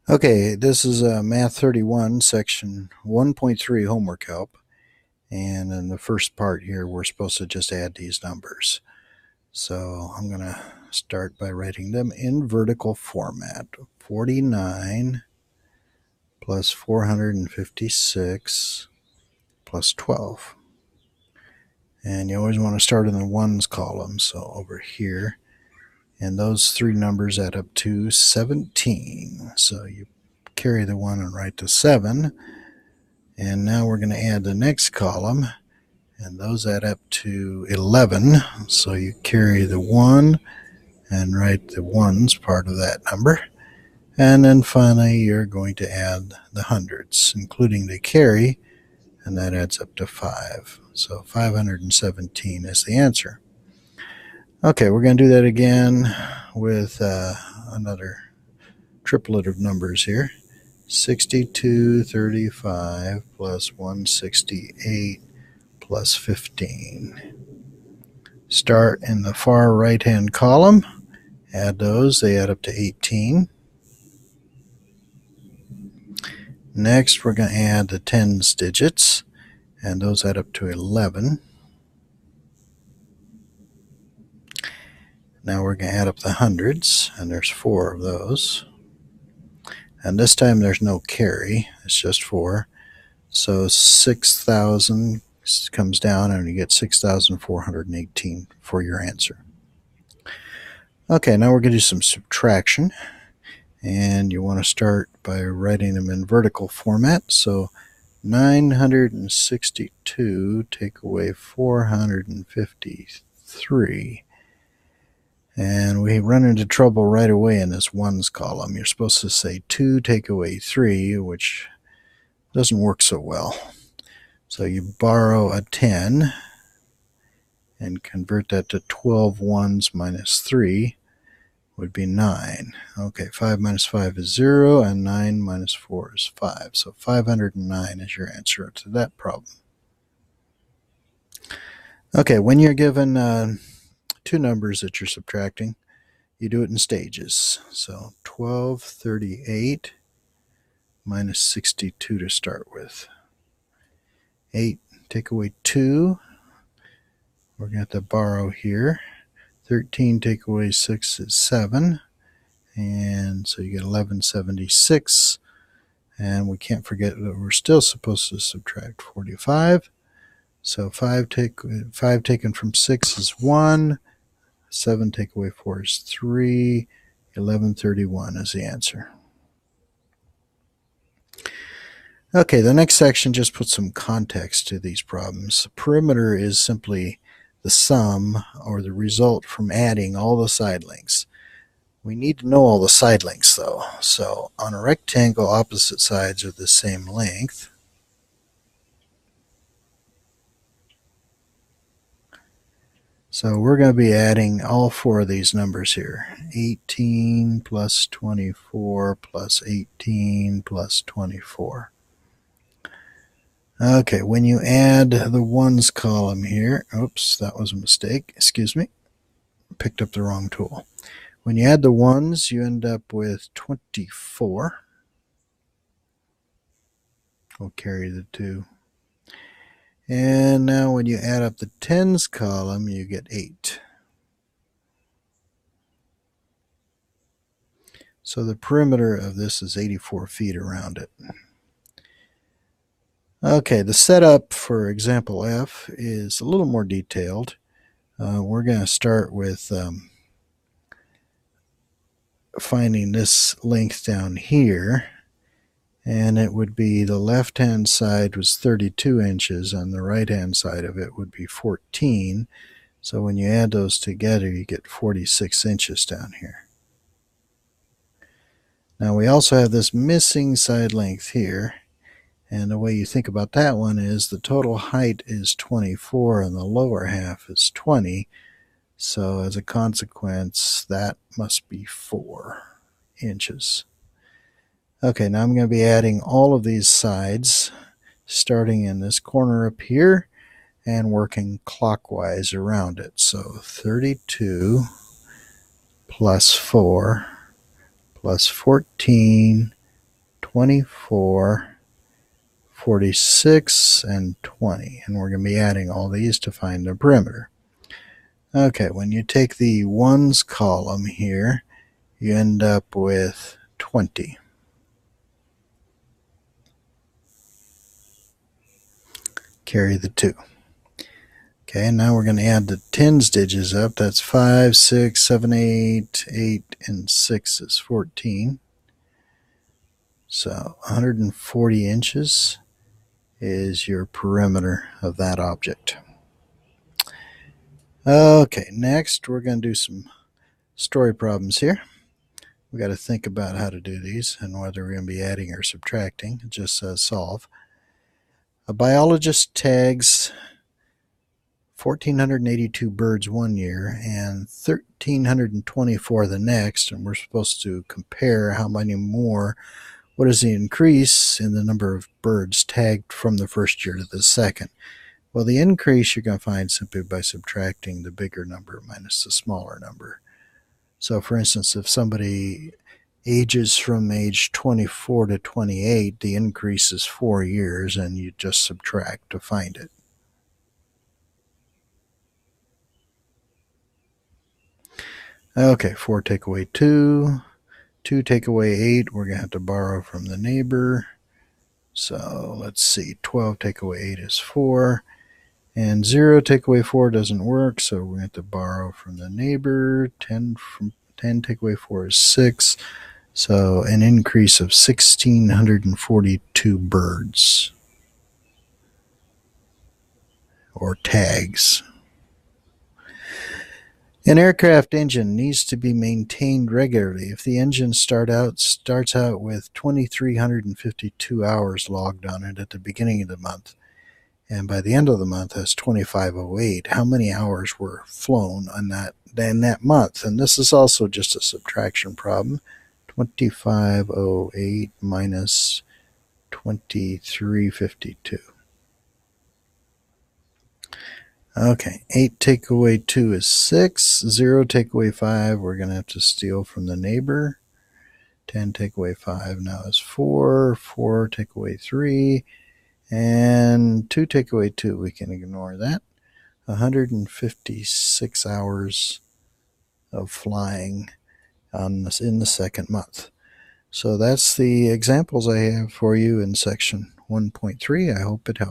Okay, this is Math 31, Section 1.3 homework help. And in the first part here, we're supposed to just add these numbers. So I'm going to start by writing them in vertical format. 49 plus 456 plus 12. And you always want to start in the ones column, so over here. And those three numbers add up to 17. So you carry the 1 and write the 7. And now we're going to add the next column, and those add up to 11. So you carry the 1 and write the ones part of that number. And then finally, you're going to add the hundreds, including the carry, and that adds up to 5. So 517 is the answer. Okay, we're going to do that again with another triplet of numbers here. 6235 plus 168 plus 15. Start in the far right-hand column. Add those. They add up to 18. Next, we're going to add the tens digits, and those add up to 11. Now we're going to add up the hundreds, and there's 4 of those. And this time there's no carry. It's just 4. So 6,000 comes down, and you get 6,418 for your answer. Okay, now we're going to do some subtraction. And you want to start by writing them in vertical format. So 962 take away 453. And we run into trouble right away in this ones column. You're supposed to say 2 take away 3, which doesn't work so well. So you borrow a 10 and convert that to 12 ones minus 3 would be 9. Okay, 5 minus 5 is 0, and 9 minus 4 is 5. So 509 is your answer to that problem. Okay, when you're given two numbers that you're subtracting, you do it in stages. So 1238 minus 62 to start with. 8 take away 2. We're going to have to borrow here. 13 take away 6 is 7. And so you get 1176. And we can't forget that we're still supposed to subtract 45. So 5 taken from 6 is 1. 7 take away 4 is 3. 1131 is the answer. Okay, the next section just puts some context to these problems. The perimeter is simply the sum or the result from adding all the side lengths. We need to know all the side lengths though. So on a rectangle, opposite sides are the same length. So we're going to be adding all 4 of these numbers here. 18 plus 24 plus 18 plus 24. Okay, when you add the ones column here, oops, that was a mistake, excuse me, picked up the wrong tool. When you add the ones, you end up with 24. We'll carry the 2. And now when you add up the tens column, you get 8. So the perimeter of this is 84 feet around it. Okay, the setup for example F is a little more detailed. We're going to start with finding this length down here, and it would be the left hand side was 32 inches and the right hand side of it would be 14. So when you add those together, you get 46 inches down here. Now we also have this missing side length here, and the way you think about that one is the total height is 24 and the lower half is 20. So as a consequence, that must be 4 inches. Okay, now I'm going to be adding all of these sides, starting in this corner up here and working clockwise around it. So 32 plus 4 plus 14 24, 46, and 20. And we're going to be adding all these to find the perimeter. Okay, when you take the ones column here, you end up with 20. Carry the 2. Okay, now we're going to add the tens digits up. That's 5, 6, 7, 8, 8, and 6 is 14. So 140 inches is your perimeter of that object. Okay, next we're going to do some story problems here. We got to think about how to do these and whether we're going to be adding or subtracting. It just says solve. A biologist tags 1,482 birds one year and 1,324 the next, and we're supposed to compare how many more. What is the increase in the number of birds tagged from the first year to the second? Well, the increase you're going to find simply by subtracting the bigger number minus the smaller number. So, for instance, if somebody ages from age 24 to 28, the increase is 4 years, and you just subtract to find it. Okay, 4 take away 2. 2 take away 8. We're going to have to borrow from the neighbor. So let's see, 12 take away 8 is 4. And 0 take away 4 doesn't work, so we're going to have to borrow from the neighbor. 10 take away 4 is 6. So an increase of 1,642 birds or tags. An aircraft engine needs to be maintained regularly. If the engine starts out with 2,352 hours logged on it at the beginning of the month, and by the end of the month has 2,508, how many hours were flown in that month? And this is also just a subtraction problem. 2,508 minus 2,352. Okay, 8 take away 2 is 6. 0 take away 5, we're going to have to steal from the neighbor. 10 take away 5 now is 4. 4 take away 3. And 2 take away 2, we can ignore that. 156 hours of flying in the second month. So that's the examples I have for you in section 1.3. I hope it helps.